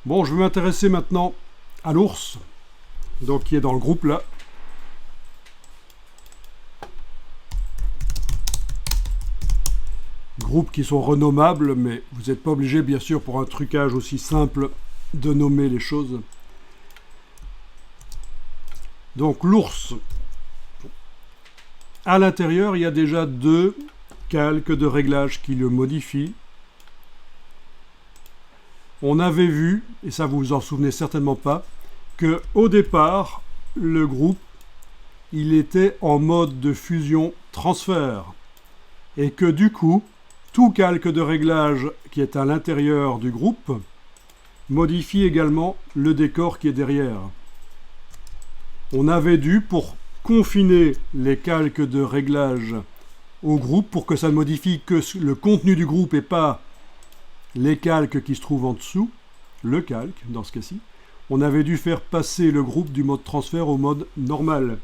Bon, je vais m'intéresser maintenant à l'ours, donc qui est dans le groupe là. Groupes qui sont renommables, mais vous n'êtes pas obligé, bien sûr, pour un trucage aussi simple, de nommer les choses. Donc l'ours, à l'intérieur, il y a déjà deux calques de réglage qui le modifient. On avait vu, et ça vous vous en souvenez certainement pas, que au départ, le groupe, il était en mode de fusion transfert, et que du coup, tout calque de réglage qui est à l'intérieur du groupe modifie également le décor qui est derrière. On avait dû, pour confiner les calques de réglage au groupe, pour que ça ne modifie que le contenu du groupe et pas les calques qui se trouvent en dessous, le calque dans ce cas-ci, on avait dû faire passer le groupe du mode transfert au mode normal.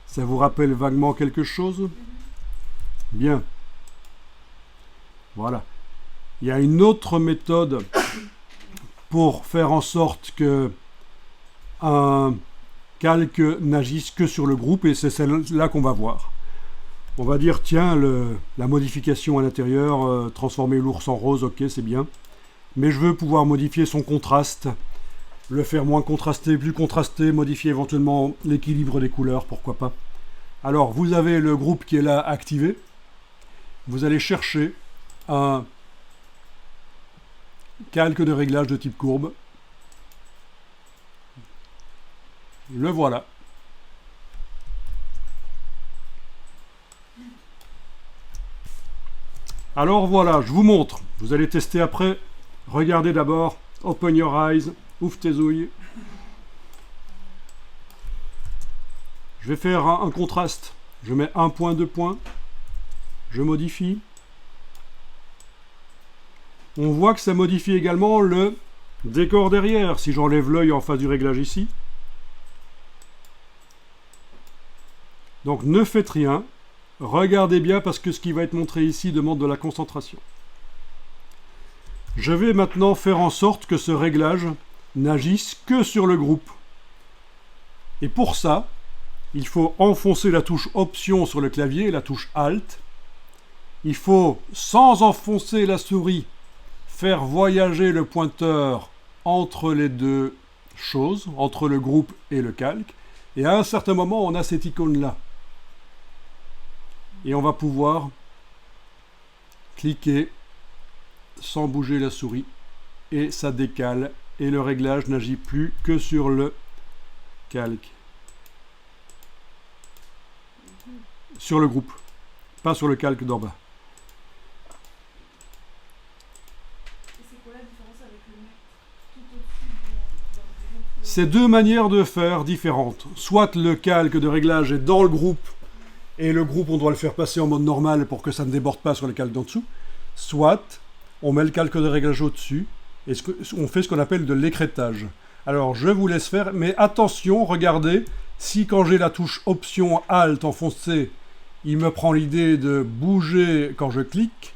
Ça vous rappelle vaguement quelque chose? Bien. Voilà. Il y a une autre méthode pour faire en sorte que un calque n'agisse que sur le groupe, et c'est celle-là qu'on va voir. On va dire, tiens, la modification à l'intérieur, transformer l'ours en rose, ok, c'est bien. Mais je veux pouvoir modifier son contraste, le faire moins contrasté, plus contrasté, modifier éventuellement l'équilibre des couleurs, pourquoi pas. Alors, vous avez le groupe qui est là activé. Vous allez chercher un calque de réglage de type courbe. Le voilà. Alors voilà, je vous montre. Vous allez tester après. Regardez d'abord. Open your eyes. Ouvre tes ouilles. Je vais faire un contraste. Je mets 1 point, 2 points. Je modifie. On voit que ça modifie également le décor derrière. Si j'enlève l'œil en face du réglage ici. Donc ne faites rien. Regardez bien parce que ce qui va être montré ici demande de la concentration. Je vais maintenant faire en sorte que ce réglage n'agisse que sur le groupe. Et pour ça, il faut enfoncer la touche Option sur le clavier et la touche Alt. Il faut, sans enfoncer la souris, faire voyager le pointeur entre les deux choses, entre le groupe et le calque. Et à un certain moment, on a cette icône-là. Et on va pouvoir cliquer sans bouger la souris. Et ça décale. Et le réglage n'agit plus que sur le calque. Sur le groupe. Pas sur le calque d'en bas. C'est deux manières de faire différentes. Soit le calque de réglage est dans le groupe, et le groupe, on doit le faire passer en mode normal pour que ça ne déborde pas sur le calque d'en dessous. Soit, on met le calque de réglage au-dessus, et on fait ce qu'on appelle de l'écrêtage. Alors, je vous laisse faire, mais attention, regardez, si quand j'ai la touche Option Alt enfoncée, il me prend l'idée de bouger quand je clique,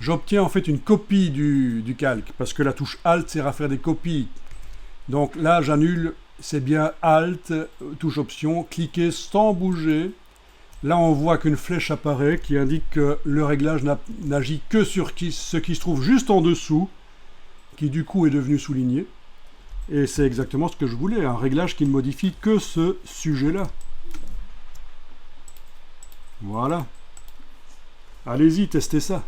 j'obtiens en fait une copie du calque, parce que la touche Alt sert à faire des copies. Donc là, j'annule, c'est bien Alt, touche Option, cliquez sans bouger. Là, on voit qu'une flèche apparaît qui indique que le réglage n'agit que sur ce qui se trouve juste en dessous, qui du coup est devenu souligné. Et c'est exactement ce que je voulais, un réglage qui ne modifie que ce sujet-là. Voilà. Allez-y, testez ça.